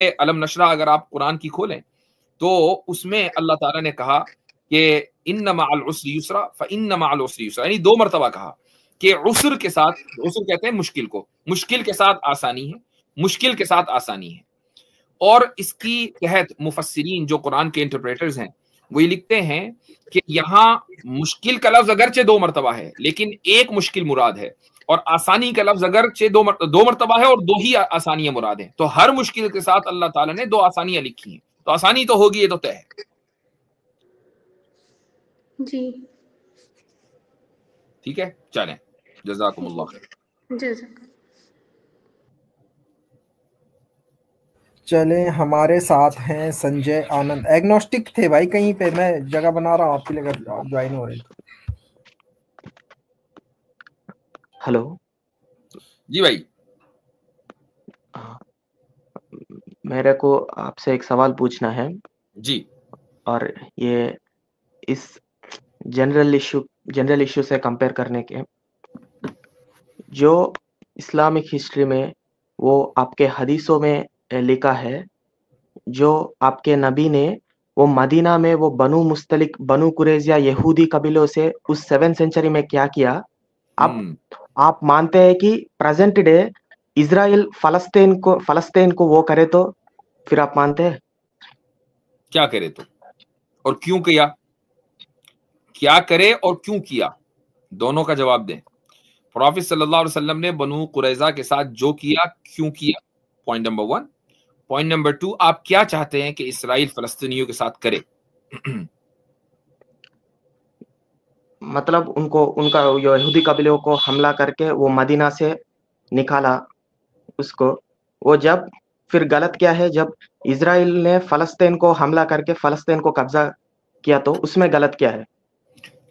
علم نشرہ اگر آپ قرآن کی کھولیں تو اس میں اللہ تعالیٰ نے کہا کہ ان مع العسر یسرا فان مع العسر یسرا، یعنی 2 مرتبہ کہا کہ عسر کے ساتھ، عسر کہتے ہیں مشکل کو، مشکل کے ساتھ آسانی ہے، مشکل کے ساتھ آسانی ہے. اور اس کی تحت مفسرین جو قرآن کے انٹرپریٹرز ہیں وہ یہ لکھتے ہیں کہ یہاں مشکل کا لفظ اگرچہ 2 مرتبہ ہے لیکن ایک مشکل مراد ہے، اور آسانی کا لفظ اگرچہ 2 مرتبہ ہے اور 2 ہی آسانیاں مراد ہیں. تو ہر مشکل کے ساتھ اللہ تعالیٰ نے 2 آسانیاں لکھی ہیں، تو آسانی تو ہوگی، یہ تو طے ہے. جی ٹھیک ہے، چلیں، جزاکم اللہ خیر. جزاک. چلیں، ہمارے ساتھ ہیں سنجے آنند، ایگنوسٹک تھے بھائی کہیں پہ، میں جگہ بنا رہا ہوں آپ کے لیے اگر جوائن ہو رہے تو. ہلو جی بھائی. میرے کو آپ سے ایک سوال پوچھنا ہے. جی. اور یہ اس جنرل ایشو سے کمپیئر کرنے کے، جو اسلامک ہسٹری میں وہ آپ کے حدیثوں میں لکھا ہے، جو آپ کے نبی نے وہ مدینہ میں وہ بنو قریظہ یہودی قبیلوں سے اس 7 سینچری میں کیا کیا، آپ مانتے ہیں کہ پریزنٹ ڈے اسرائیل فلسطین کو وہ کرے تو پھر آپ مانتے ہیں؟ کیا کرے تو اور کیوں کیا، کیا کرے اور کیوں کیا، دونوں کا جواب دیں. پروفیٹ صلی اللہ علیہ وسلم نے بنو قریظہ کے ساتھ جو کیا کیوں کیا، پوائنٹ نمبر 1. پوائنٹ نمبر 2، آپ کیا چاہتے ہیں کہ اسرائیل فلسطینیوں کے ساتھ کرے؟ مطلب ان کا یہودی قبیلوں کو حملہ کر کے وہ مدینہ سے نکالا اس کو، وہ جب پھر غلط کیا ہے، جب اسرائیل نے فلسطین کو حملہ کر کے فلسطین کو قبضہ کیا تو اس میں غلط کیا ہے؟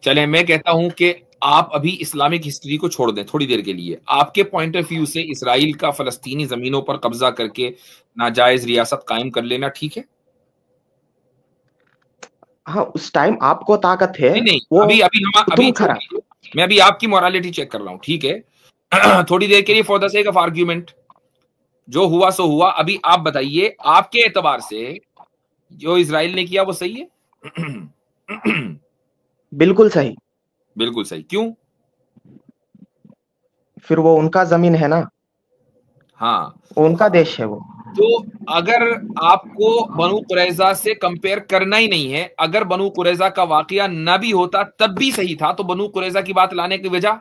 چلیں، میں کہتا ہوں کہ آپ ابھی اسلامک ہسٹری کو چھوڑ دیں تھوڑی دیر کے لیے. آپ کے پوائنٹ آف ویو سے اسرائیل کا فلسطینی زمینوں پر قبضہ کر کے ناجائز ریاست قائم کر لینا ٹھیک ہے؟ ہاں، اس ٹائم آپ کو طاقت ہے. نہیں، میں ابھی آپ کی مورالٹی چیک کر رہا ہوں، ٹھیک ہے؟ تھوڑی دیر کے لیے for the sake of argument جو ہوا سو ہوا. ابھی آپ بتائیے آپ کے اعتبار سے جو اسرائیل نے کیا وہ صحیح ہے؟ بالکل صحیح. بالکل صحیح. کیوں؟ پھر وہ ان کا زمین ہے نا. ہاں، ان کا دیش ہے وہ. تو اگر آپ کو بنو قریظہ سے کمپیئر کرنا ہی نہیں ہے، اگر بنو قریظہ کا واقعہ نہ بھی ہوتا تب بھی صحیح تھا، تو بنو قریظہ کی بات لانے کی وجہ؟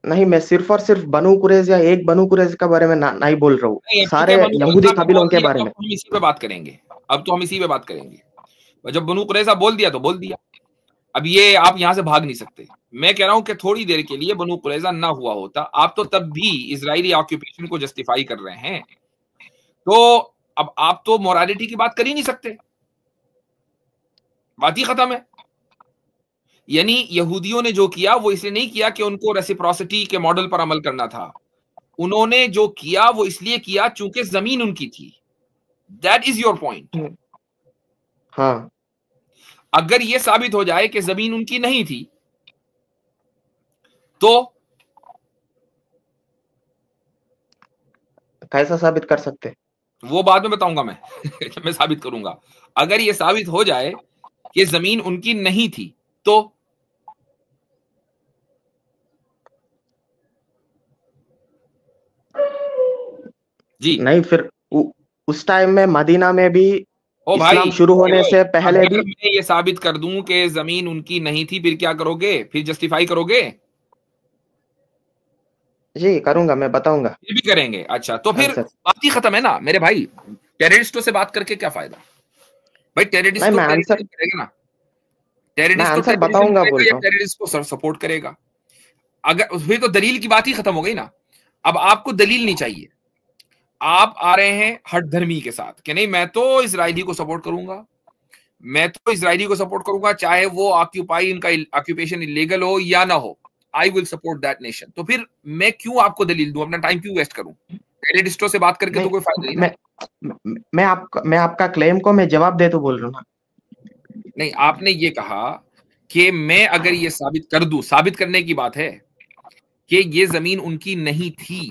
نہیں، میں صرف اور صرف بنو قریظہ، ایک بنو قریظہ کے بارے میں نہیں بول رہا ہوں، سارے یہودی قبیلوں کے بارے میں. ہم اسی پہ بات کریں گے، اب تو ہم اسی پہ بات کریں گے. جب بنو قریظہ بول دیا تو بول دیا، اب یہ آپ یہاں سے بھاگ نہیں سکتے. میں کہہ رہا ہوں کہ تھوڑی دیر کے لیے بنو قریظہ نہ ہوا ہوتا، آپ تو تب بھی اسرائیلی آکوپیشن کو جسٹیفائی کر رہے ہیں، تو اب آپ تو مورالٹی کی بات کر ہی نہیں سکتے، بات ہی ختم ہے. یعنی یہودیوں نے جو کیا وہ اس لیے نہیں کیا کہ ان کو ریسیپروسٹی کے ماڈل پر عمل کرنا تھا، انہوں نے جو کیا وہ اس لیے کیا چونکہ زمین ان کی تھی. That is your point. ہاں، اگر یہ ثابت ہو جائے کہ زمین ان کی نہیں تھی تو کیسا ثابت کر سکتے؟ وہ بعد میں بتاؤں گا میں ثابت کروں گا. اگر یہ ثابت ہو جائے کہ زمین ان کی نہیں تھی تو جی نہیں، پھر اس ٹائم میں مدینہ میں بھی اسلام شروع ہونے سے پہلے بھی میں یہ ثابت کر دوں کہ زمین ان کی نہیں تھی، پھر کیا کرو گے؟ پھر جسٹیفائی کرو گے؟ جی کروں گا، میں بتاؤں گا. یہ بھی کریں گے. اچھا، تو پھر بات ہی ختم ہے نا میرے بھائی. ٹیررسٹوں سے بات کر کے کیا فائدہ بھائی؟ ٹیررسٹ میں آنسر کرے گا نا، ٹیررسٹ بتاؤں گا، بول رہا ہوں. ٹیررسٹ کو سپورٹ کرے گا. اگر پھر تو دلیل کی بات ہی ختم ہو گئی نا. اب آپ کو دلیل نہیں چاہیے، آپ آ رہے ہیں ہٹ دھرمی کے ساتھ کہ نہیں میں تو اسرائیلی کو سپورٹ کروں گا، میں تو اسرائیلی کو سپورٹ کروں گا چاہے وہ آکیوپائی ان کا آکیوپیشن انلیگل ہو یا نہ ہو. I will support that nation. تو پھر میں کیوں آپ کو دلیل دوں، اپنا ٹائم کیوں ویسٹ کروں؟ ٹیررسٹوں سے بات کر کے تو کوئی فائدہ نہیں. میں آپ کا کلیم کو میں جواب دے تو بول رہا ہوں نا. نہیں، آپ نے یہ کہا کہ میں اگر یہ ثابت کر دوں، ثابت کرنے کی بات ہے کہ یہ زمین ان کی نہیں تھی،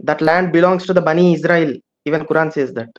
That land belongs to the Bani Israel. Even Quran says that.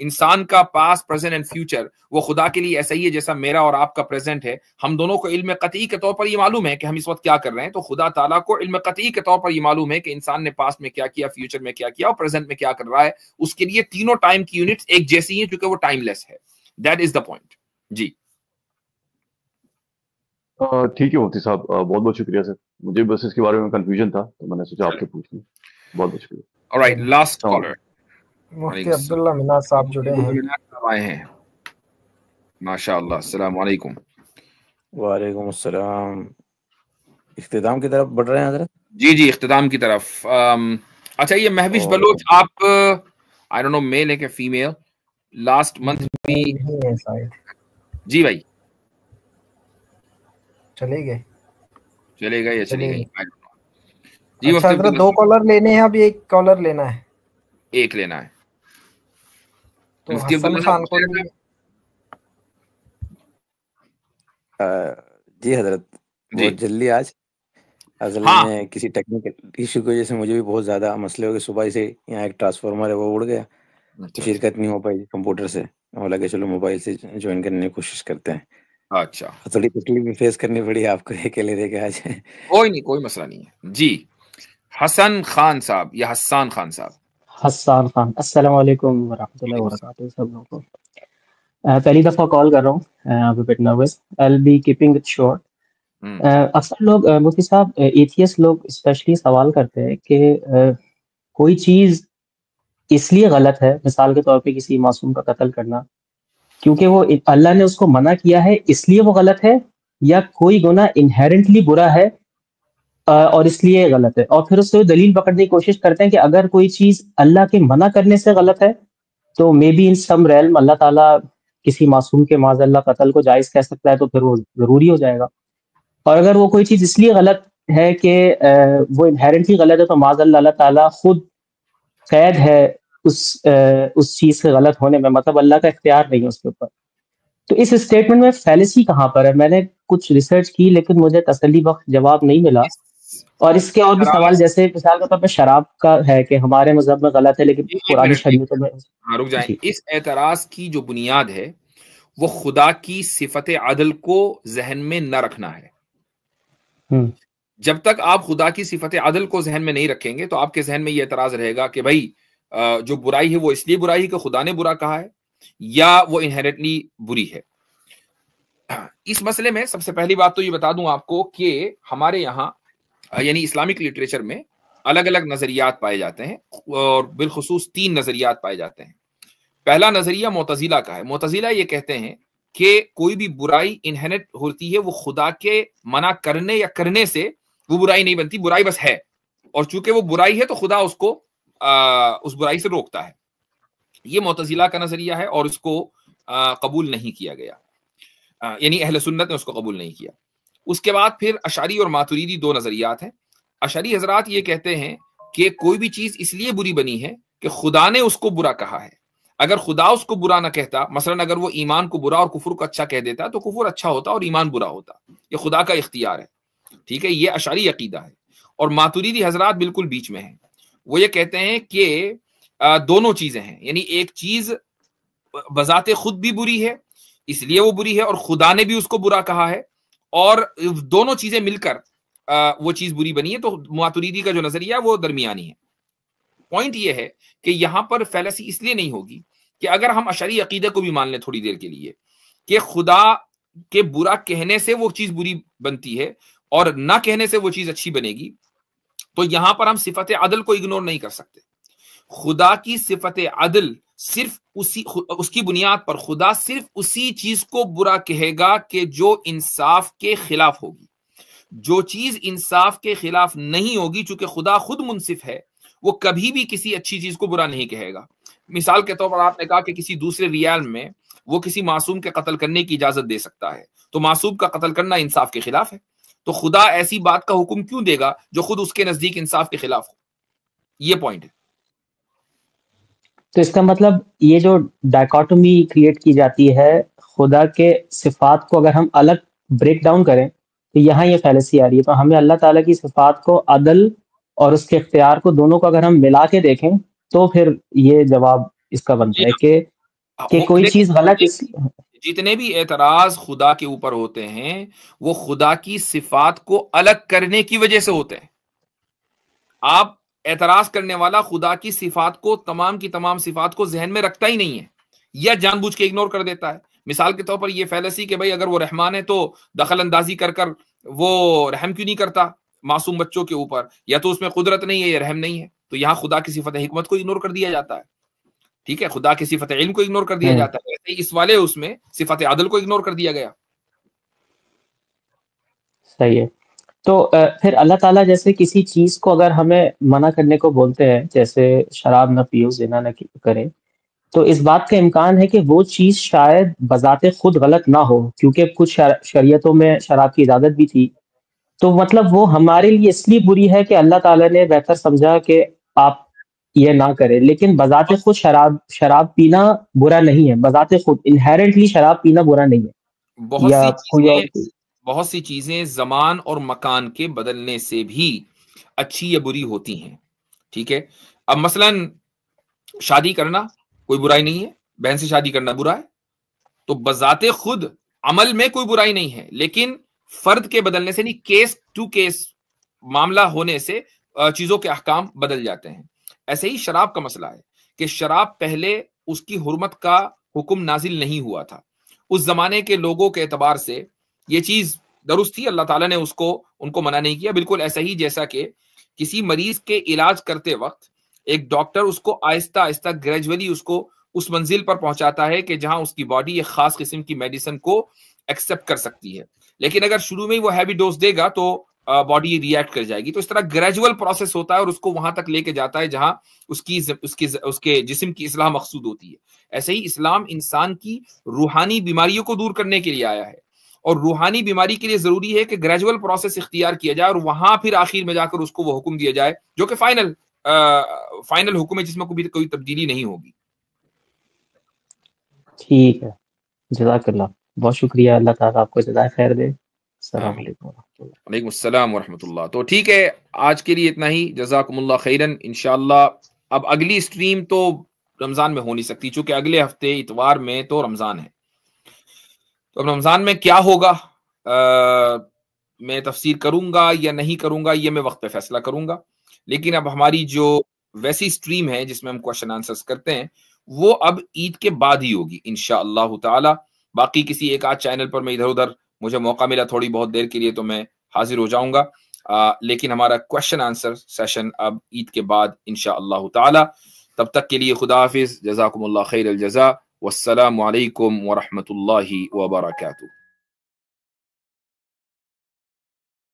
انسان کا پاسٹ پریزنٹ اینڈ فیوچر وہ خدا کے لیے ایسا ہی ہے جیسا میرا اور آپ کا پریزنٹ ہے. ہم دونوں کو علم قطعی کے طور پر یہ معلوم ہے کہ ہم اس وقت کیا کر رہے ہیں, تو خدا تعالیٰ کو علم قطعی کے طور پر یہ معلوم ہے کہ انسان نے پاسٹ میں کیا کیا, فیوچر میں کیا کیا اور پریزنٹ میں کیا کر رہا ہے. اس کے لیے تینوں ٹائم کی یونٹس ایک جیسی ہیں کیونکہ وہ ٹائم لیس ہے. That is the point. جی ٹھیک ہے مفتی صاحب, بہت بہت شکریہ سر. مجھے بس اس کے بارے میں کنفیوژن تھا تو میں نے سوچا آپ سے پوچھ لوں. بہت بہت شکریہ. آلرائٹ, لاسٹ کالر مفتی عبداللہ مناز صاحب جڑے ہیں. ماشاء اللہ, السلام علیکم. وعلیکم السلام. اختتام کی طرف بڑھ رہے ہیں حضرت؟ جی اختتام کی طرف. اچھا یہ مہوش بلوچ آپ آئی ڈونٹ نو میل ہے کہ فیمیل, لاسٹ منتھ بھی جی بھائی چلے گئے یا چلے گئے جی. حضرت 2 کالر لینے ہیں, ابھی 1 کالر لینا ہے, 1 لینا ہے. تو حسن خان کو جی حضرت بہت جلدی آج اصل میں کسی ٹیکنیکل ایشو کی وجہ سے مجھے بھی بہت زیادہ مسئلے ہو گئے. صبح سے یہاں ایک ٹرانسفارمر ہے وہ اڑ گیا, شرکت نہیں ہو پائی کمپیوٹر سے. اور لگے چلو موبائل سے جوائن کرنے کی کوشش کرتے ہیں. اچھا تھوڑی تکلیف بھی فیس کرنی پڑی آپ کو اکیلے رہ کے آج. کوئی نہیں, کوئی مسئلہ نہیں ہے. جی حسن خان صاحب یا حسان خان صاحب. حسان خان. السلام علیکم ورحمۃ اللہ وبرکاتہ سب لوگوں کو. پہلی دفعہ کال کر رہا ہوں, but nervous. I'll be keeping it short. اکثر لوگ مفتی صاحب ایتھیسٹ لوگ اسپیشلی سوال کرتے ہیں کہ کوئی چیز اس لیے غلط ہے, مثال کے طور پہ کسی معصوم کا قتل کرنا, کیونکہ وہ اللہ نے اس کو منع کیا ہے اس لیے وہ غلط ہے, یا کوئی گناہ انہیرنٹلی برا ہے اور اس لیے غلط ہے. اور پھر اس سے دلیل پکڑنے کی کوشش کرتے ہیں کہ اگر کوئی چیز اللہ کے منع کرنے سے غلط ہے تو may be in some realm اللہ تعالیٰ کسی معصوم کے معاذ اللہ قتل کو جائز کہہ سکتا ہے, تو پھر وہ ضروری ہو جائے گا. اور اگر وہ کوئی چیز اس لیے غلط ہے کہ وہ انہیرنٹلی غلط ہے تو معاذ اللہ اللہ تعالیٰ خود قید ہے اس چیز سے غلط ہونے میں, مطلب اللہ کا اختیار نہیں ہے اس کے اوپر. تو اس اسٹیٹمنٹ میں فیلسی کہاں پر ہے؟ میں نے کچھ ریسرچ کی لیکن مجھے تسلی بخش جواب نہیں ملا. اور اس کے اور بھی سوال جیسے مثال کے طور پہ شراب کا ہے کہ ہمارے مذہب میں غلط ہے لیکن قرآن شریعت میں. رک جائیں. اس اعتراض کی جو بنیاد ہے وہ خدا کی صفت عدل کو ذہن میں نہ رکھنا ہے. جب تک آپ خدا کی صفت عدل کو ذہن میں نہیں رکھیں گے تو آپ کے ذہن میں یہ اعتراض رہے گا کہ بھائی جو برائی ہے وہ اس لیے برائی ہے کہ خدا نے برا کہا ہے یا وہ انہیرنٹلی بری ہے. اس مسئلے میں سب سے پہلی بات تو یہ بتا دوں آپ کو کہ ہمارے یہاں یعنی اسلامک لٹریچر میں الگ الگ نظریات پائے جاتے ہیں, اور بالخصوص 3 نظریات پائے جاتے ہیں. پہلا نظریہ معتزلہ کا ہے. معتزلہ یہ کہتے ہیں کہ کوئی بھی برائی انہیرنٹ ہوتی ہے, وہ خدا کے منع کرنے یا کرنے سے وہ برائی نہیں بنتی, برائی بس ہے, اور چونکہ وہ برائی ہے تو خدا اس کو اس برائی سے روکتا ہے. یہ معتزلہ کا نظریہ ہے اور اس کو قبول نہیں کیا گیا, یعنی اہل سنت نے اس کو قبول نہیں کیا. اس کے بعد پھر اشعری اور ماتریدی 2 نظریات ہیں. اشعری حضرات یہ کہتے ہیں کہ کوئی بھی چیز اس لیے بری بنی ہے کہ خدا نے اس کو برا کہا ہے. اگر خدا اس کو برا نہ کہتا, مثلا اگر وہ ایمان کو برا اور کفر کو اچھا کہہ دیتا تو کفر اچھا ہوتا اور ایمان برا ہوتا. یہ خدا کا اختیار ہے. ٹھیک ہے, یہ اشعری عقیدہ ہے. اور ماتریدی حضرات بالکل بیچ میں ہیں. وہ یہ کہتے ہیں کہ دونوں چیزیں ہیں, یعنی ایک چیز بذات خود بھی بری ہے اس لیے وہ بری ہے, اور خدا نے بھی اس کو برا کہا ہے, اور دونوں چیزیں مل کر وہ چیز بری بنی ہے. تو ماتریدی کا جو نظریہ ہے وہ درمیانی ہے. پوائنٹ یہ ہے کہ یہاں پر فیلسی اس لیے نہیں ہوگی کہ اگر ہم اشعری عقیدے کو بھی مان لیں تھوڑی دیر کے لیے کہ خدا کے برا کہنے سے وہ چیز بری بنتی ہے اور نہ کہنے سے وہ چیز اچھی بنے گی, تو یہاں پر ہم صفت عدل کو اگنور نہیں کر سکتے. خدا کی صفت عدل صرف اس کی بنیاد پر خدا صرف اسی چیز کو برا کہے گا کہ جو انصاف کے خلاف ہوگی. جو چیز انصاف کے خلاف نہیں ہوگی, چونکہ خدا خود منصف ہے, وہ کبھی بھی کسی اچھی چیز کو برا نہیں کہے گا. مثال کے طور پر آپ نے کہا کہ کسی دوسرے ریالم میں وہ کسی معصوم کے قتل کرنے کی اجازت دے سکتا ہے, تو معصوم کا قتل کرنا انصاف کے خلاف ہے. تو خدا ایسی بات کا حکم کیوں دے گا جو خود اس کے نزدیک انصاف کے خلاف ہو؟ یہ پوائنٹ ہے. تو اس کا مطلب یہ جو ڈائکاٹومی کریٹ کی جاتی ہے خدا کے صفات کو اگر ہم الگ بریک ڈاؤن کریں تو یہاں یہ فیلسی آ رہی ہے. تو ہمیں اللہ تعالیٰ کی صفات کو عدل اور اس کے اختیار کو دونوں کو اگر ہم ملا کے دیکھیں تو پھر یہ جواب اس کا بنتا ہے کہ کہ کوئی چیز غلط جتنے بھی اعتراض خدا کے اوپر ہوتے ہیں وہ خدا کی صفات کو الگ کرنے کی وجہ سے ہوتے ہیں. آپ اعتراض کرنے والا خدا کی صفات کو تمام کی تمام صفات کو ذہن میں رکھتا ہی نہیں ہے یا جان بوجھ کے اگنور کر دیتا ہے. مثال کے طور پر یہ فیلسی کہ بھائی اگر وہ رحمان ہے تو دخل اندازی کر کر وہ رحم کیوں نہیں کرتا معصوم بچوں کے اوپر, یا تو اس میں قدرت نہیں ہے یا رحم نہیں ہے. تو یہاں خدا کی صفت حکمت کو اگنور کر دیا جاتا ہے, ٹھیک ہے, خدا کی صفت علم کو اگنور کر دیا جاتا ہے. ایسے ہی اس والے اس میں صفت عدل کو اگنور کر دیا گیا. صحیح ہے. تو پھر اللہ تعالیٰ جیسے کسی چیز کو اگر ہمیں منع کرنے کو بولتے ہیں, جیسے شراب نہ پیو, زنا نہ کریں, تو اس بات کا امکان ہے کہ وہ چیز شاید بذات خود غلط نہ ہو, کیونکہ کچھ شریعتوں میں شراب کی اجازت بھی تھی. تو مطلب وہ ہمارے لیے اس لیے بری ہے کہ اللہ تعالیٰ نے بہتر سمجھا کہ آپ یہ نہ کریں, لیکن بذات خود شراب پینا برا نہیں ہے. بذات خود انہیرنٹلی شراب پینا برا نہیں ہے. بہت سی چیزیں زمان اور مکان کے بدلنے سے بھی اچھی یا بری ہوتی ہیں, ٹھیک ہے. اب مثلا شادی کرنا کوئی برائی نہیں ہے, بہن سے شادی کرنا برا ہے, تو بذات خود عمل میں کوئی برائی نہیں ہے, لیکن فرد کے بدلنے سے نہیں, کیس ٹو کیس معاملہ ہونے سے چیزوں کے احکام بدل جاتے ہیں. ایسے ہی شراب کا مسئلہ ہے کہ شراب پہلے اس کی حرمت کا حکم نازل نہیں ہوا تھا. اس زمانے کے لوگوں کے اعتبار سے یہ چیز درست تھی, اللہ تعالیٰ نے ان کو منع نہیں کیا. بالکل ایسا ہی جیسا کہ کسی مریض کے علاج کرتے وقت ایک ڈاکٹر اس کو آہستہ آہستہ گریجولی اس کو اس منزل پر پہنچاتا ہے کہ جہاں اس کی باڈی ایک خاص قسم کی میڈیسن کو ایکسپٹ کر سکتی ہے, لیکن اگر شروع میں وہ ہیوی ڈوز دے گا تو باڈی ری ایکٹ کر جائے گی. تو اس طرح گریجول پروسیس ہوتا ہے اور اس کو وہاں تک لے کے جاتا ہے جہاں اس کے جسم کی اصلاح مقصود ہوتی ہے. ایسے ہی اسلام انسان کی روحانی بیماریوں کو دور کرنے کے لیے آیا ہے, اور روحانی بیماری کے لیے ضروری ہے کہ گریجول پروسیس اختیار کیا جائے, اور وہاں پھر آخر میں جا کر اس کو وہ حکم دیا جائے جو کہ فائنل حکم ہے, جس میں کوئی تبدیلی نہیں ہوگی. ٹھیک ہے, جزاک اللہ, بہت شکریہ. اللہ تعالیٰ آپ کو جزائے خیر دے. السلام علیکم ورحمۃ اللہ. وعلیکم السلام ورحمۃ اللہ. تو ٹھیک ہے, آج کے لیے اتنا ہی. جزاکم اللہ خیرن. انشاءاللہ اب اگلی اسٹریم تو رمضان میں ہو نہیں سکتی, چونکہ اگلے ہفتے اتوار میں تو رمضان ہے. تو اب رمضان میں کیا ہوگا, میں تفسیر کروں گا یا نہیں کروں گا, یہ میں وقت پہ فیصلہ کروں گا. لیکن اب ہماری جو ویسی اسٹریم ہے جس میں ہم کوشچن آنسرز کرتے ہیں وہ اب عید کے بعد ہی ہوگی انشاءاللہ تعالی. باقی کسی ایک آدھ چینل پر میں ادھر ادھر مجھے موقع ملا تھوڑی بہت دیر کے لیے تو میں حاضر ہو جاؤں گا, لیکن ہمارا کوشچن آنسر سیشن اب عید کے بعد انشاءاللہ تعالی. تب تک کے لیے خدا حافظ. جزاکم اللہ خیر الجزا. والسلام علیکم ورحمۃ اللہ وبرکاتہ.